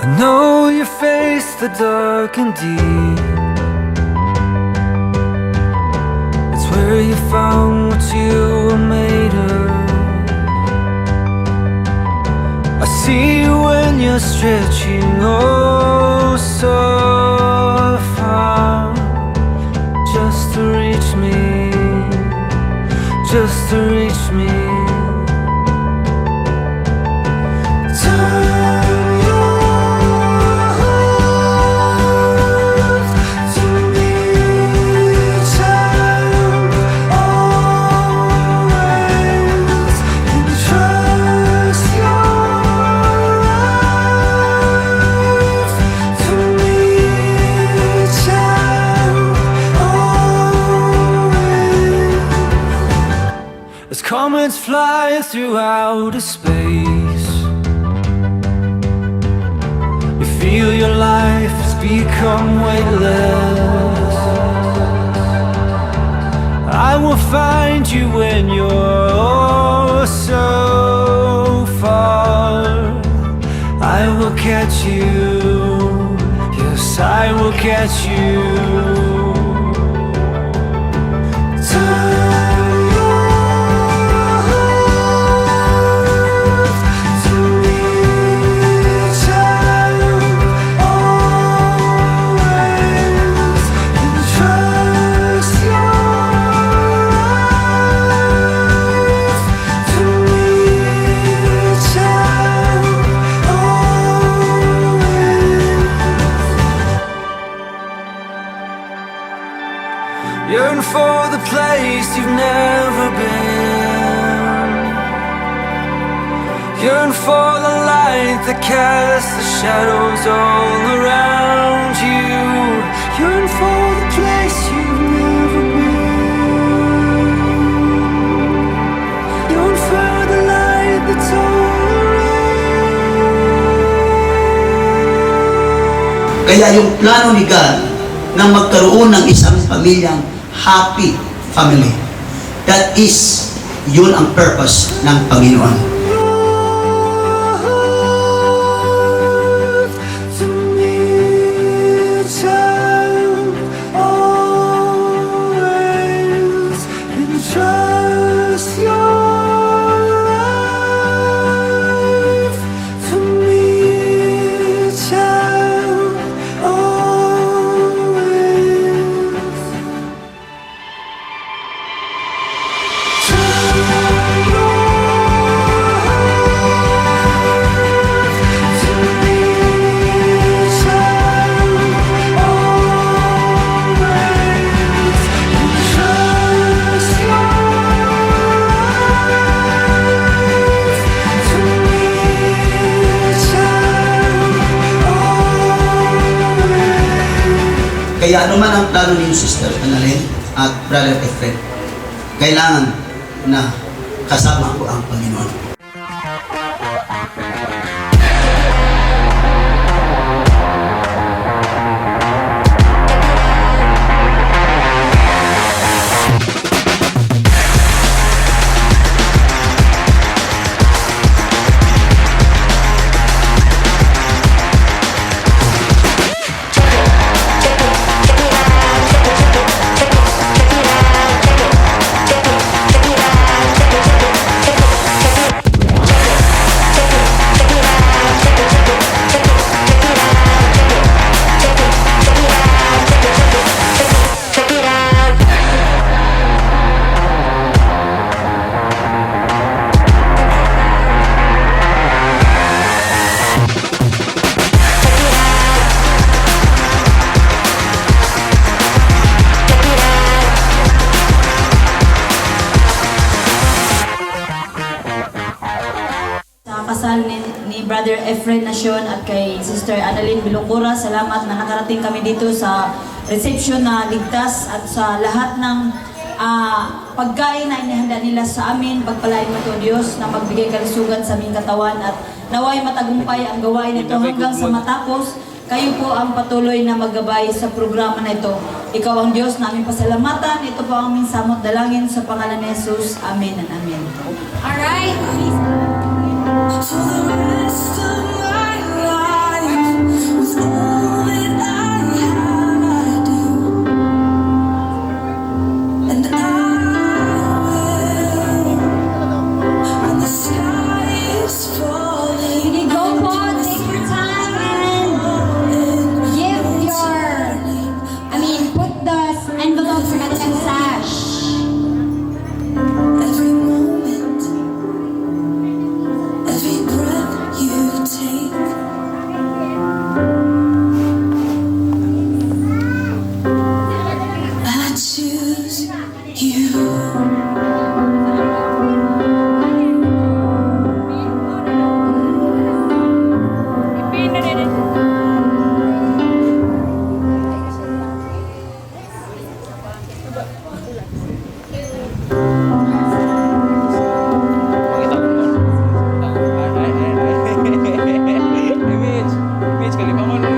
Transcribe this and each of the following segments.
I know you face the dark and deep. It's where you found what you were made of. I see you when you're stretching oh so far, just to reach me, just to reach me. As comets fly through outer space, you feel your life has become weightless. I will find you when you're oh so far. I will catch you, yes, I will catch you. Yearn for the place you've never been. Yearn for the light that casts the shadows all around you. Yearn for the place you've never been. Yearn for the light that's all around. Kaya yung plano ni God na magkaroon ng isang pamilyang happy family. That is, yun ang purpose ng Panginoon. Kaya ano man ang plano ninyo, Sister Annalyn at Brother Efren, kailangan na kasama ko ang Panginoon. Kasal ni Brother Efren Nacion at kay Sister Annalyn Bilongcura. Salamat na nakarating kami dito sa reception na ligtas at sa lahat ng pagkain na inihanda nila sa amin. Pagpalain mo ito, Diyos, na magbigay kalusugan sa aming katawan at naway matagumpay ang gawain nito hanggang sa matapos. Kayo po ang patuloy na maggabay sa programa na ito. Ikaw ang Diyos na aming pasalamatan. Ito po ang aming samot dalangin sa pangalan ni Jesus. Amen and Amen. Alright. For the rest of my life Pakita ko mo. Mitch, kalibangon mo.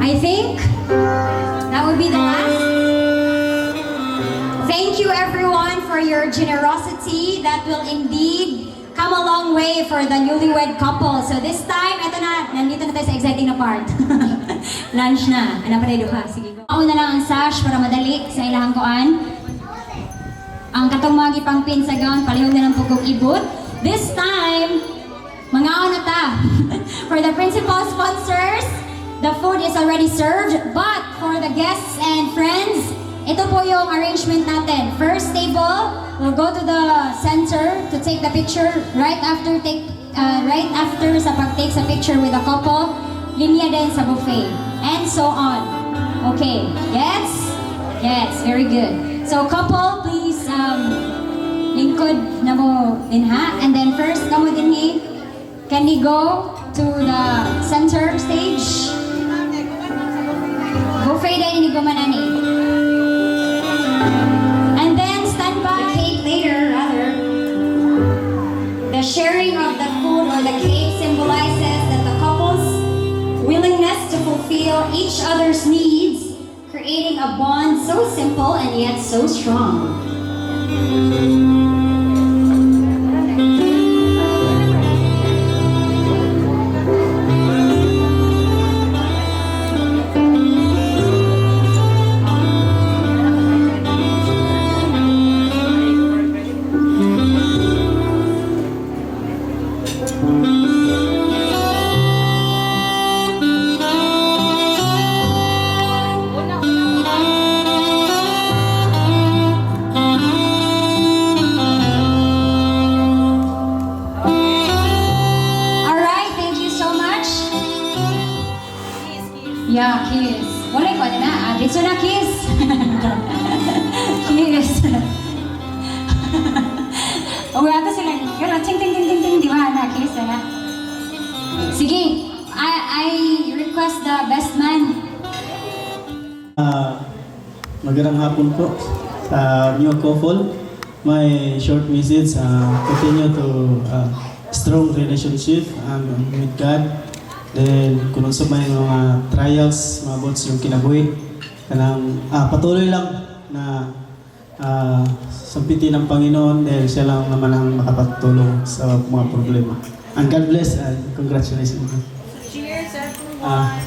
I think that would be the last. Thank you everyone for your generosity. That will indeed come a long way for the newlywed couple. So this time, eto na, nandito na tayo sa exciting na part. Lunch na. Ano pa tayo ha? Sige. Ako na lang ang sash para madali sa ilahang kuan. Ang katong mga gipangpin sa gown, palihog na lang po kong ibot. This time, mga na ta. For the principal sponsors, the food is already served, but for the guests and friends, ito po yung arrangement natin. First table, we'll go to the center to take the picture right after sa pag-take sa picture with the couple. Linya din sa buffet, and so on. Okay, yes? Yes, very good. So couple, please lingkod na mo din ha. And then first, kamo din ni, can you go to the center stage? Buffet din ni Gumanani. And then stand by. The cake later, rather. The sharing of the food or the cake symbolizes that the couple's willingness to fulfill each other's needs, creating a bond so simple and yet so strong. Yeah, kiss. Wala ko na. Dito na kiss. Kiss. O wala sila. Pero ting ting ting ting ting di ba na kiss na. Sige. I request the best man. Magandang hapon po sa new couple. My short message, continue to strong relationship with God. Then kung sa may mga trials, mga bots yung kinabuhi, kanang patuloy lang na sampitin ng Panginoon dahil siya lang naman ang makapatulong sa mga problema. And God bless and congratulations. Cheers everyone.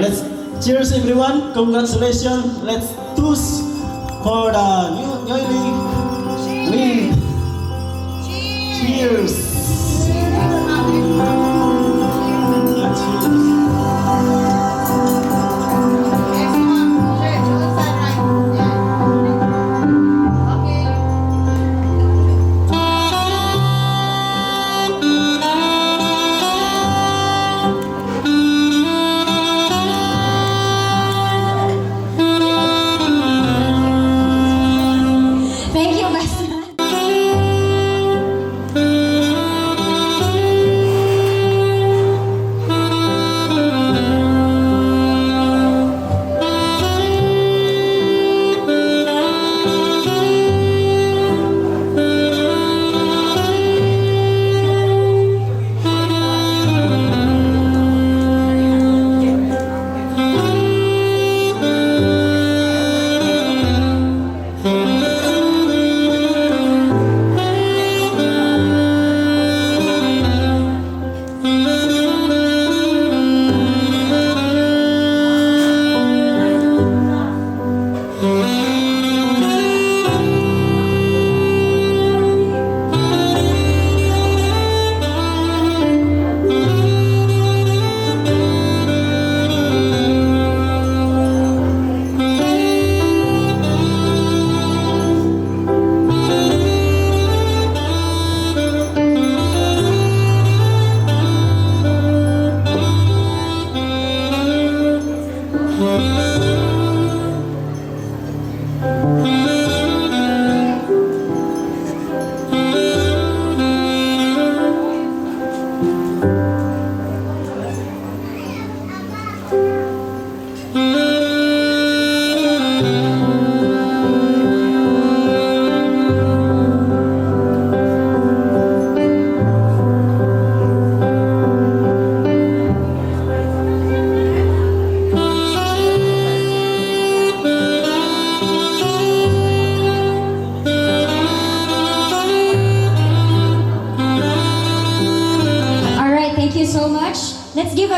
Let's cheers everyone. Congratulations. Let's toast for the newly win. Cheers.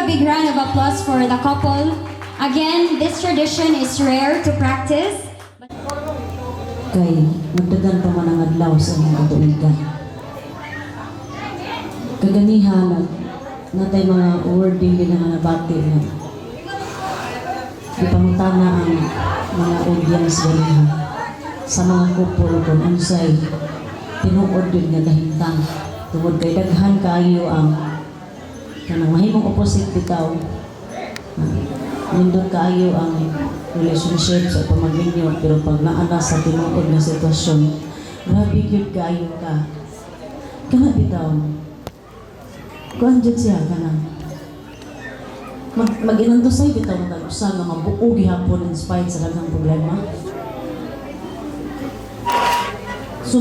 a big round of applause for the couple. Again, this tradition is rare to practice. Kay nagdagan pa man ang adlaw sa mga katuigan. Kaganihan natay mga wording din nga nabati na ipangutana ang mga audience ganihan sa mga couple kung unsay tinuod yun nga dahintang tungod kay daghan kaayo ang kanang mahimong opposite bitaw. Nindot kaayo ang relationship sa pamag-inyo pero pag naana sa tinuod na sitwasyon, grabe gyud kaayo ka. Kana bitaw. Kuan jud siya kana. Mag-inandosay bitaw nga usa nga mabuo gihapon in spite sa daghang problema. So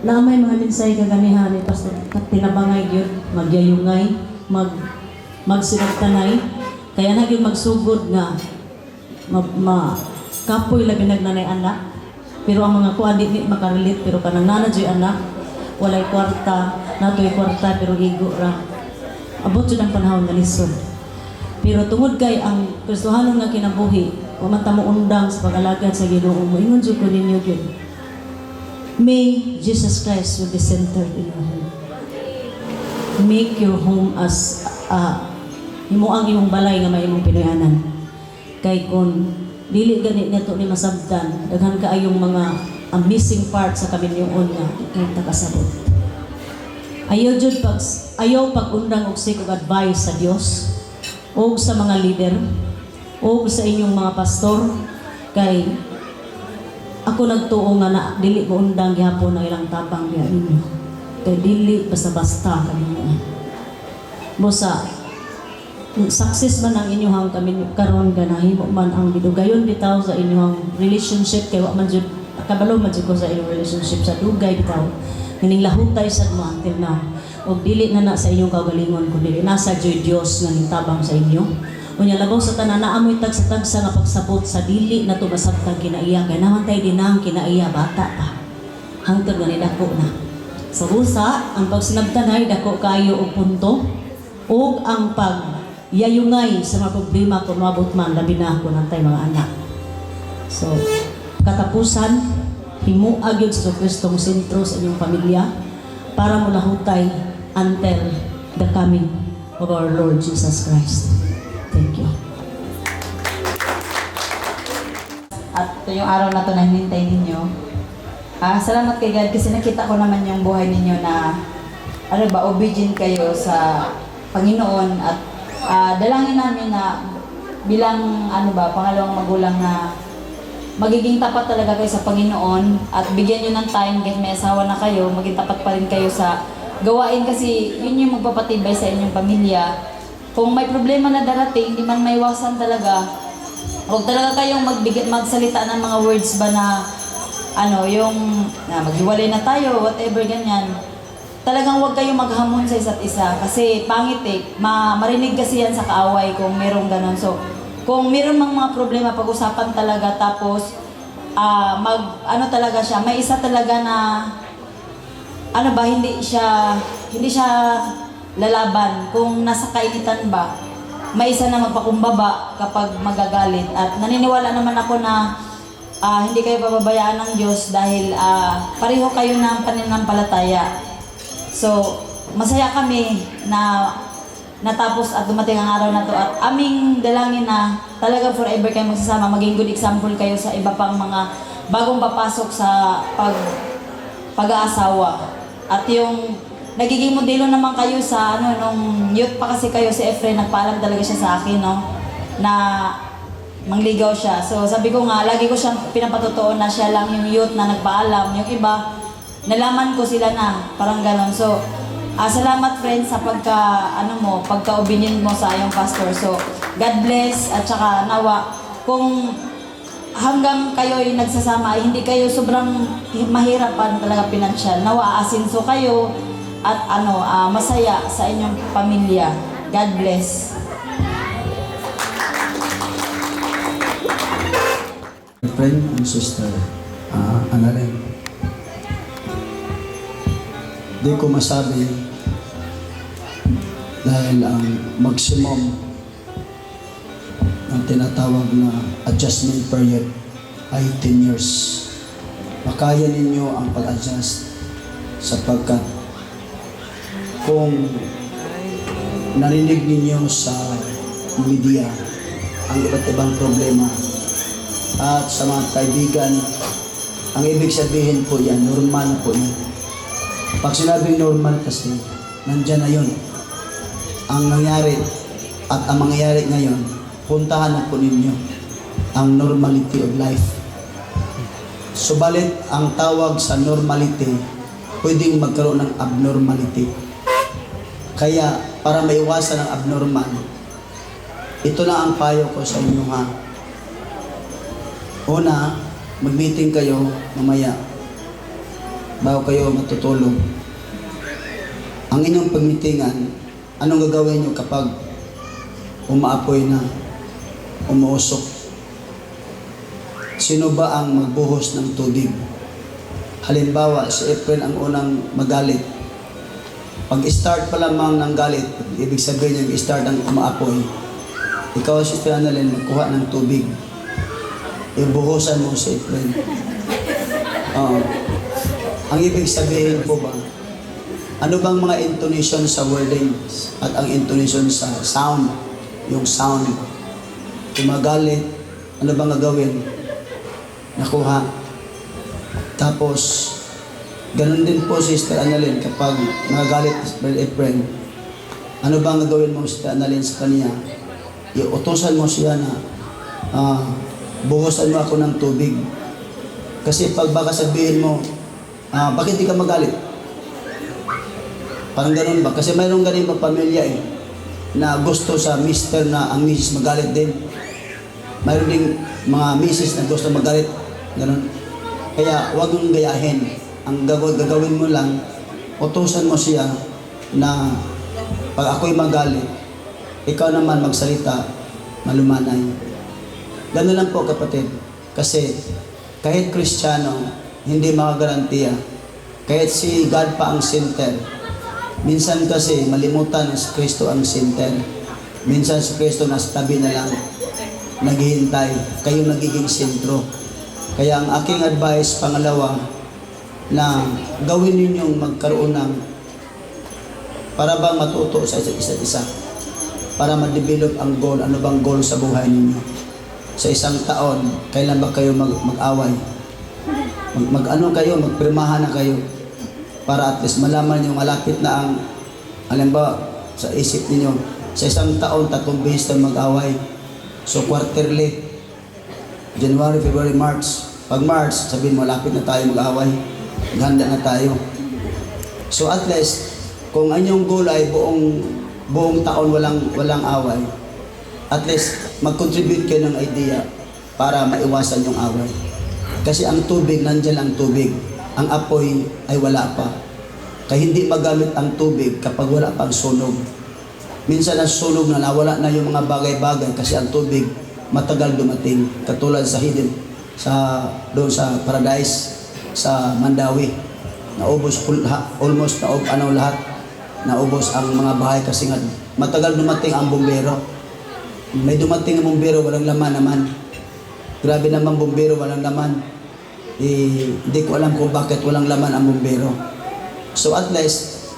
namay mga minsay kaganihan ni pastor tinabangay gyud, magyayungay, magsinagtanay, kaya na gyud magsugod nga kapoy labi nagnanay anak. Pero ang mga kuan di makarelate pero kanang nana jud anak, walay kwarta, natoy kwarta pero igo ra. Abot jud ang panahon nga lisod. Pero tungod kay ang Kristohanon nga kinabuhi, wa man ta mo undang sa pag-alagad sa Ginoo, moingon jud ko ninyo gyud. May Jesus Christ will be centered in your home. Make your home as himo ang imong balay nga may imong pinuyanan. Kay kun dili gani nato ni masabtan, daghan kaayong mga missing part sa kaminyoon nga kay takasabot. Ayaw pag-undang og sikog advice sa Dios o sa mga leader o sa inyong mga pastor kay ako nagtuo nga na dili ko undang gihapon ang ilang tabang diha ninyo. Kay dili basta-basta kanimo. Bosa success man ang inyong kami karon nga nahimo man ang gidugayon bitaw sa inyong relationship kay wa man jud kabalo man jud ko sa inyong relationship sa dugay bitaw. Kining lahutay sad mo until now. Og dili na sa inyong kaugalingon kundi nasa Dios nga nitabang sa inyo. Unya labaw sa tanan naamoy tagsa-tagsa nga pagsabot sa dili na to masabtang kinaiya kay namantay din ang kinaiya bata pa. Hangtod nga ni dako na. Sa usa ang pagsinabtanay dako kayo og punto ug ang pagyayungay sa mga problema kung mabot man labi na kung nantay mga anak. So katapusan himuag yun sa Kristong sentro sa inyong pamilya para mo lahutay until the coming of our Lord Jesus Christ. Thank you. At ito yung araw na ito na hinintay ninyo. Salamat kay God kasi nakita ko naman yung buhay ninyo na obedient kayo sa Panginoon at dalangin namin na bilang pangalawang magulang na magiging tapat talaga kayo sa Panginoon at bigyan nyo ng time kahit may asawa na kayo, maging tapat pa rin kayo sa gawain kasi yun yung magpapatibay sa inyong pamilya. Kung may problema na darating, hindi man maiwasan talaga, huwag talaga kayong magsalita ng mga words ba na maghiwalay na tayo, whatever ganyan. Talagang huwag kayong maghamon sa isa't isa kasi pangit marinig kasi yan sa kaaway kung merong ganon. So, kung meron mang mga problema, pag-usapan talaga tapos talaga siya, may isa talaga na hindi siya lalaban. Kung nasa kainitan ba, may isa na magpakumbaba kapag magagalit. At naniniwala naman ako na hindi kayo pababayaan ng Diyos dahil pareho kayo ng pananampalataya. So, masaya kami na natapos at dumating ang araw na to at aming dalangin na talaga forever kayo magsasama, maging good example kayo sa iba pang mga bagong papasok sa pag-aasawa. At yung nagiging modelo naman kayo sa nung youth pa kasi kayo si Efren, nagpaalam talaga siya sa akin na mangligaw siya. So sabi ko nga, lagi ko siyang pinapatotoo na siya lang yung youth na nagpaalam. Yung iba, nalaman ko sila na, parang ganon. So, salamat friends sa pagka-obedient mo sa iyong pastor. So, God bless at saka nawa, kung hanggang kayo ay nagsasama, ay hindi kayo sobrang mahirapan talaga pinansyal. Nawa, aasinso kayo at masaya sa inyong pamilya. God bless. Friend and sister, Annalyn, di ko masabi dahil ang maximum ang tinatawag na adjustment period ay 10 years. Makaya ninyo ang pag-adjust sapagkat kung narinig ninyo sa media ang iba't ibang problema at sa mga kaibigan, ang ibig sabihin po yan, normal na po yan. Pag sinabing normal kasi, nandyan na yun. Ang nangyari at ang mangyayari ngayon, puntahan na po ninyo ang normality of life. Subalit, ang tawag sa normality, pwedeng magkaroon ng abnormality. Kaya, para maiwasan ang abnormal, ito na ang payo ko sa inyo ha. Una, mag-meeting kayo mamaya bago kayo matutulog. Ang inyong pag-meetingan, anong gagawin nyo kapag umaapoy na, umuusok? Sino ba ang magbuhos ng tubig? Halimbawa, si Efren ang unang magalit. Pag-start pa lamang ng galit, ibig sabihin yung start ng umaapoy, ikaw si Annalyn, magkuha ng tubig. Ibuhusan mo si Efren. Ang ibig sabihin po ba, ano bang mga intonation sa wordings at ang intonation sa sound? Yung sound. Kung magalit, ano bang gagawin? Nakuha. Tapos, ganun din po Sister Annalyn kapag nagagalit si Brother Efren, ano bang gagawin mo Sister Annalyn sa kanya? Iutusan mo siya na buhusan mo ako ng tubig. Kasi pag baka sabihin mo, bakit di ka magalit? Parang ganun ba? Kasi mayroong ganun ba pamilya na gusto sa mister na ang misis magalit din. Mayroon ding mga misis na gusto magalit. Ganun. Kaya huwag mong gayahin. Ang gagawin mo lang, utusan mo siya na pag ako'y magalit, ikaw naman magsalita, malumanay. Ganun lang po kapatid. Kasi kahit Kristiyano, hindi makagarantiya. Kahit si God pa ang center. Minsan kasi malimutan na si Kristo ang center. Minsan si Kristo nasa tabi na lang. Naghihintay. Kayo nagiging sentro. Kaya ang aking advice, pangalawa, na gawin ninyong magkaroon ng para bang matuto sa isa't isa. Para ma-develop ang goal. Ano bang goal sa buhay ninyo? Sa isang taon, kailan ba kayo mag-away? Mag-ano kayo, magpirmahan na kayo para at least malaman nyo malapit na ang halimbawa sa isip niyo sa isang taon 3 beses na mag-away. So quarterly, January, February, March. Pag March, sabihin mo malapit na tayo mag-away. Ganda na tayo. So at least kung anyong goal ay buong taon walang away, at least mag-contribute kayo ng idea para maiwasan yung away. Kasi ang tubig, nandiyan ang tubig. Ang apoy ay wala pa. Kaya hindi magamit ang tubig kapag wala pang sunog. Minsan ang sunog na nawala na yung mga bagay-bagay kasi ang tubig matagal dumating. Katulad sa hidden, doon sa Paradise, sa Mandawi. Naubos almost lahat. Naubos ang mga bahay kasi nga matagal dumating ang bumbero. May dumating ang bumbero, walang laman naman. Grabe naman bumbero, walang laman. Hindi ko alam kung bakit walang laman ang bumbero. So at least,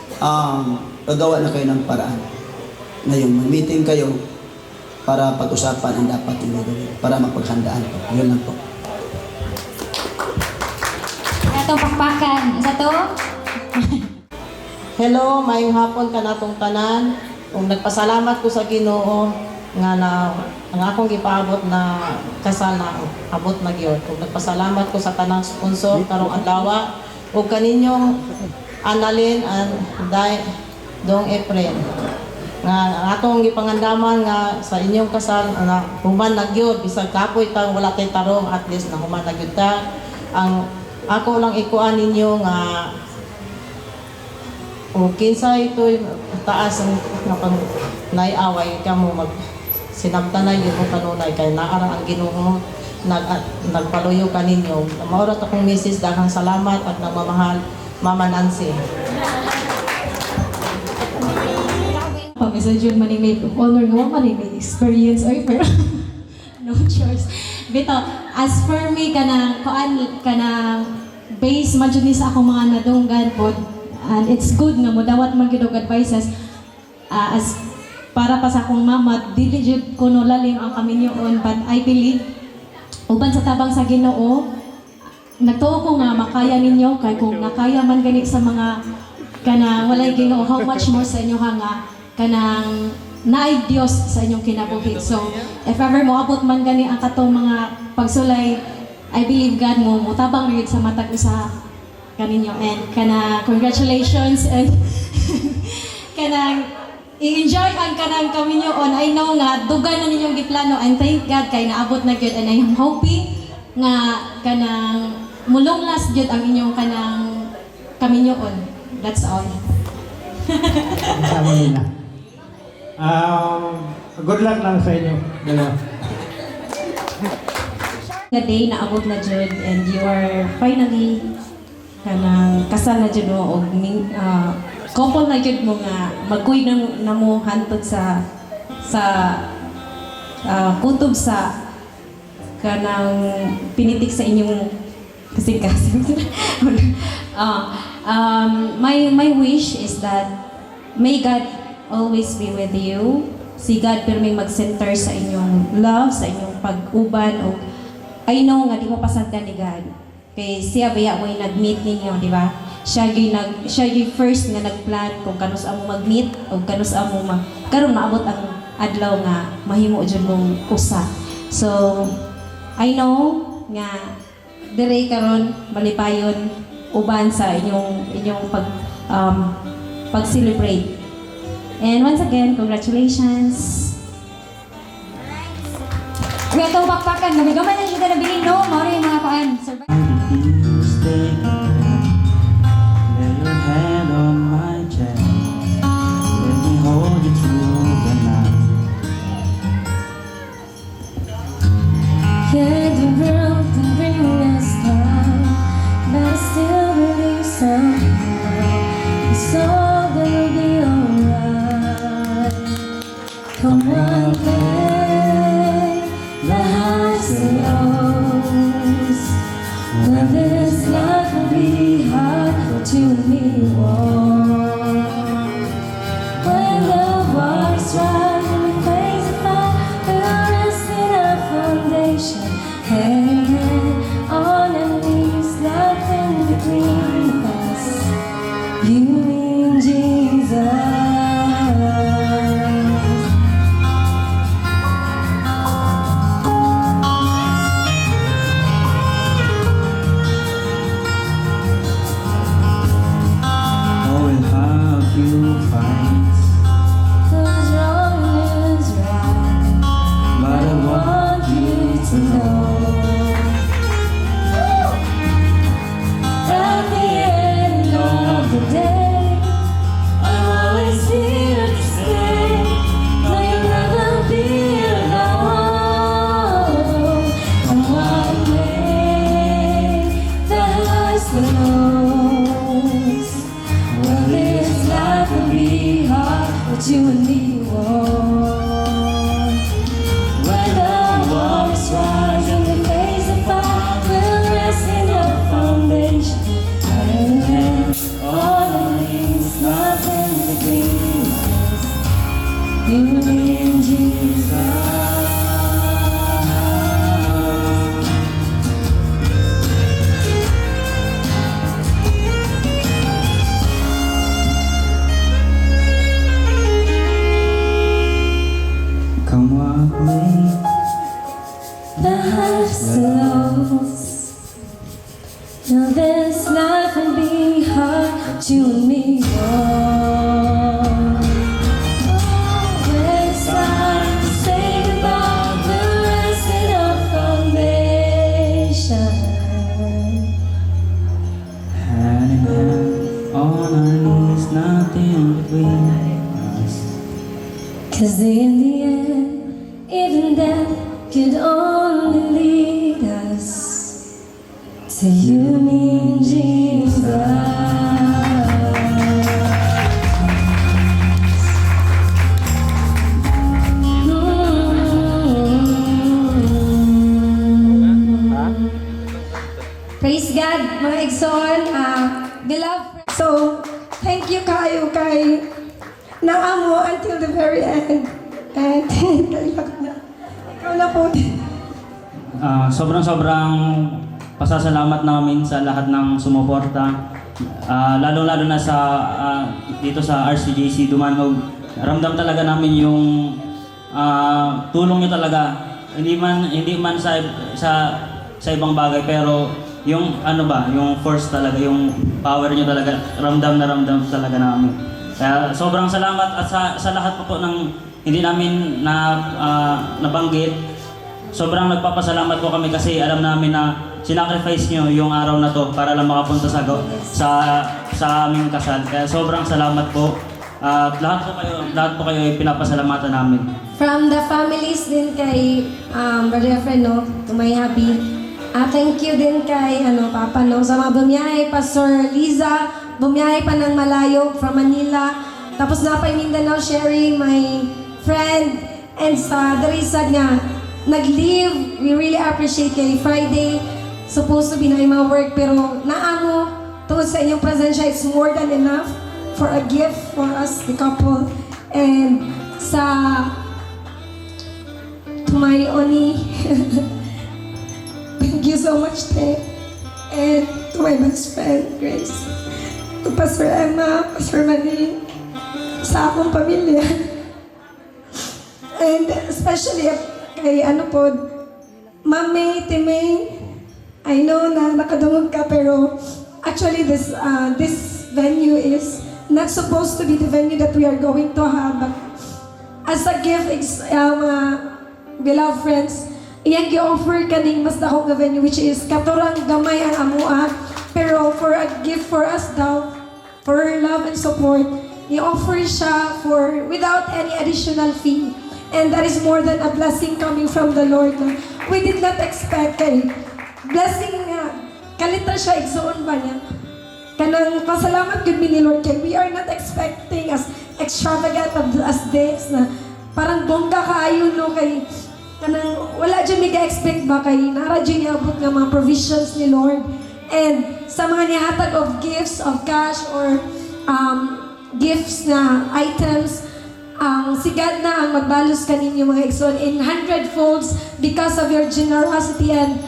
gagawa na kayo ng paraan. Ngayon, mag-meeting kayo para pag-usapan ang dapat yung gagawin, para mapaghandaan po. Yun lang po. Ito, pakpakan. Isa to? Hello, maayong hapon ka natong tanan. Kung nagpasalamat ko sa Ginoo nga na ang akong gipaabot na kasal na abot na gyud. Kung nagpasalamat ko sa tanang sponsor karong adlaw ug kaninyong Annalyn and Dong Efren nga atong gipangandaman nga sa inyong kasal na human na gyud bisag kapoy ta wala tay tarong at least na human na gyud ta. Ang ako lang ikuan ninyo nga o kinsa ito taas ang naiaway ka mo mag sinabtanay yun mo kanunay kay naarang ang Ginoo nagpaluyo ka ninyo. Maurat akong misis, daghang salamat at nagmamahal Mama Nancy. Message yun manimate honor nga manimate experience ay pero no choice. Bito, as for me, kanang base man jud ni sa akong mga nadunggan pod, and it's good nga mo dawat man gyud og advices as para pa sa akong mama, dili jud kuno lalim ang kaminyoon, but I believe uban sa tabang sa Ginoo, nagtuo ko nga makaya ninyo kay kung nakaya man gani sa mga kanang walay Ginoo, how much more sa inyo nga kanang naay Dios sa inyong kinabuhi. So if ever moabot man gani ang katong mga pagsulay, I believe God mo mutabang rin sa matag usa kaninyo, and kana congratulations and kanang i-enjoy ang kanang kaminyoon. I know nga dugan na ninyong giplano, and thank God kay naabot na gyud, and I am hoping nga kanang mulonglas gyud ang inyong kanang kaminyoon. That's all. Sama nila. Good luck lang sa inyo. Dalawa. Nga day na abot na jud, and you are finally kanang kasal na jud mo, og couple na jud mo nga magkuy na mo hantod sa kutob sa kanang pinitik sa inyong kasing-kasing. My wish is that may God always be with you. Si God pirming mag-center sa inyong love, sa inyong pag-uban, o I know nga di mo pasagdan ni God. Kay siya baya mo yung nag-meet ninyo, di ba? Siya yung first nga nag-plan kung kanus amo mag-meet o kanus amo karon maabot ang adlaw nga mahimo jud mong usa. So I know nga dire karon malipayon uban sa inyong pag-celebrate. And once again, congratulations. Kaya ito bakbakan, gamay-gamay na siya na bilhin, no? Mauro yung mga kuan. Stay. Lay your hand on my chest. Let me hold you through the night. Yeah, the world can bring us down, but I still believe somehow it's all gonna be alright. Come on, play the highs and lows. When this life will be hard, but you and me won't. When the water's right and we face the fire, we'll rest in our foundation. Hand in hand on our knees, nothing between us. You and Jesus. Oh, and how you find, Cause wrong is right, but I want you to know. at the end of the day, I'm always here to stay. No, you'll never be alone. Come on, play the highs and lows. Well, this life will be hard, but you and me won't. When the waters rise and we face the fire, we'll rest in your foundation. And then all of these nothing between us. You and Jesus. Come walk me. The highs and lows. Now this life can be hard, but you and me won't. When it's time to say goodbye, we'll rest in our foundation. Hand in hand on our knees, nothing between us. Cause in the end, even death could only lead us to you, me, and Jesus. beloved. So, thank you kayo kay naamo until the very end. And kalipat na. Ikaw na po. Sobrang pasasalamat namin sa lahat ng sumuporta. Lalo-lalo na sa dito sa RCJC Dumanog. Ramdam talaga namin yung tulong niyo talaga. Hindi man sa ibang bagay, pero yung yung force talaga, yung power niyo talaga, ramdam talaga namin. Kaya sobrang salamat, at sa lahat po ng hindi namin nabanggit. Sobrang nagpapasalamat po kami kasi alam namin na sinacrifice nyo yung araw na to para lang makapunta sa aming kasal. Kaya sobrang salamat po. At lahat po kayo ay pinapasalamatan namin. From the families din kay Brother Efren, no, to my hubby. Thank you din kay Papa, no, sa mga bumiyahe, Pastor Liza, bumiyahe pa ng malayo from Manila. Tapos na pa Mindanao, sharing my friend. And sa Darisad nga, nag-leave. We really appreciate kay Friday. Supposed to be na mga work, pero naamo tungkol sa inyong presensya, it's more than enough for a gift for us, the couple. And to my Oni, thank you so much, Te. And to my best friend, Grace. To Pastor Emma, Pastor Maning, sa akong pamilya. And especially kay Ma'am May, Timay, I know na nakadungog ka, pero actually this venue is not supposed to be the venue that we are going to have, but as a gift, beloved friends, iyang gi-offer kaning mas dakong nga venue, which is katurang gamay ang amua, pero for a gift for us daw, for her love and support, i-offer siya without any additional fee. And that is more than a blessing coming from the Lord. We did not expect blessing nga. Kalitra siya, igsoon ba niya? Kanang pasalamat good ni Lord kay we are not expecting as extravagant as this na parang bongga kaayo no kay kanang wala dyan mega-expect ba kay nara dyan niabot nga mga provisions ni Lord. And sa mga nihatag of gifts of cash or gifts na items, sigad na ang magbalos kaninyo mga igsoon in 100 folds because of your generosity and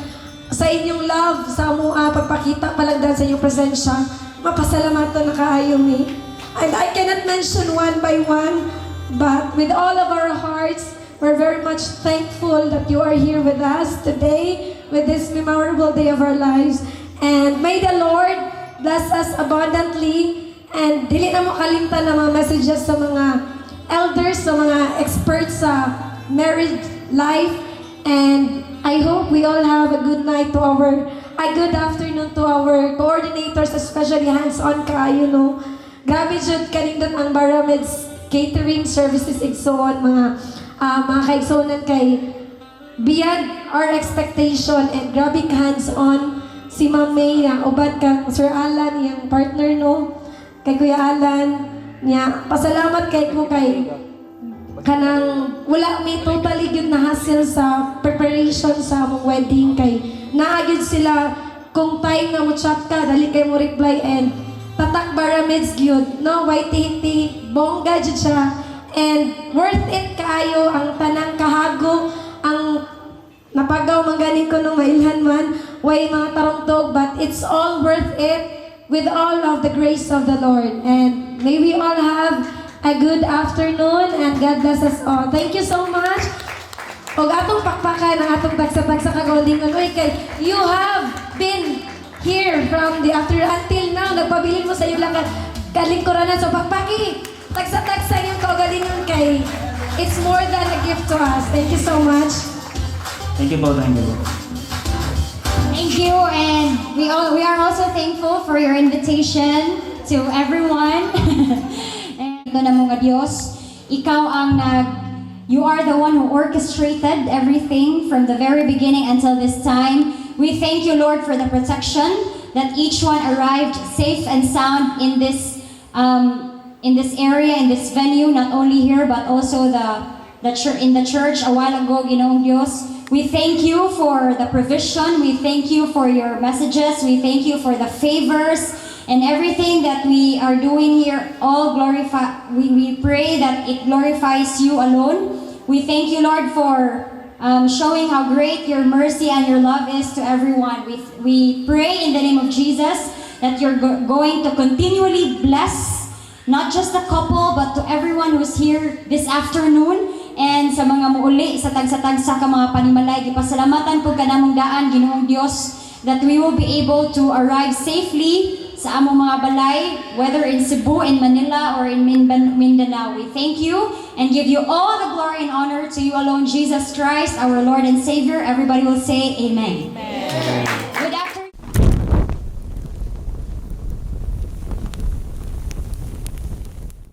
sa inyong love, sa pagpakita palagdan sa inyong presensya. Mapasalamatan na kaayo mi. And I cannot mention one by one, but with all of our hearts, we're very much thankful that you are here with us today with this memorable day of our lives. And may the Lord bless us abundantly. And dili na mo kalimtan na mga messages sa mga elders, sa mga experts sa marriage life. And I hope we all have a good night a good afternoon to our coordinators, especially hands-on kayo, no. Grabe jud kanindot ang Baramed's catering services igsoon, mga kaigsoonan kay beyond our expectation, and grabe hands-on si Ma'am May, uban kang Sir Alan, yung partner, no, kay Kuya Alan. Nya, pasalamat kay kanang wala may totally good na hassle sa preparation sa among wedding kay naagid sila kung time nga mo chat ka dali kay mo reply and tatak Barameds gyud, no, YTT bongga jud siya and worth it kaayo ang tanang kahago ang napagaw mangganing ko nung mailhan man way mga tarongtog, but it's all worth it with all of the grace of the Lord. And may we all have a good afternoon and God bless us all. Thank you so much. Og atong pakpakan ang atong tagsa-tagsa kagalingon. Oy kay you have been here from the afternoon until now. Nagpabilin mo sa iyong lang kalingkuranan. So pakpaki, tagsa-tagsa yung kagalingon kay it's more than a gift to us. Thank you so much. Thank you po, thank you. Thank you, and we are also thankful for your invitation to everyone. And na mga Diyos, ikaw ang you are the one who orchestrated everything from the very beginning until this time. We thank you, Lord, for the protection that each one arrived safe and sound in this area, in this venue, not only here but also in the church a while ago, Ginoong Diyos. We thank you for the provision. We thank you for your messages. We thank you for the favors And everything that we are doing here, all glorify. We pray that it glorifies you alone. We thank you, Lord, for showing how great your mercy and your love is to everyone. We pray in the name of Jesus that you're going to continually bless not just the couple, but to everyone who's here this afternoon. And sa mga muuli, sa tagsa-tagsa ka mga panimalay, gipasalamatan po ka namong daan, Ginoong Diyos, that we will be able to arrive safely sa among mga balay, whether in Cebu, in Manila, or in Mindanao. We thank you and give you all the glory and honor to you alone, Jesus Christ, our Lord and Savior. Everybody will say amen. Amen.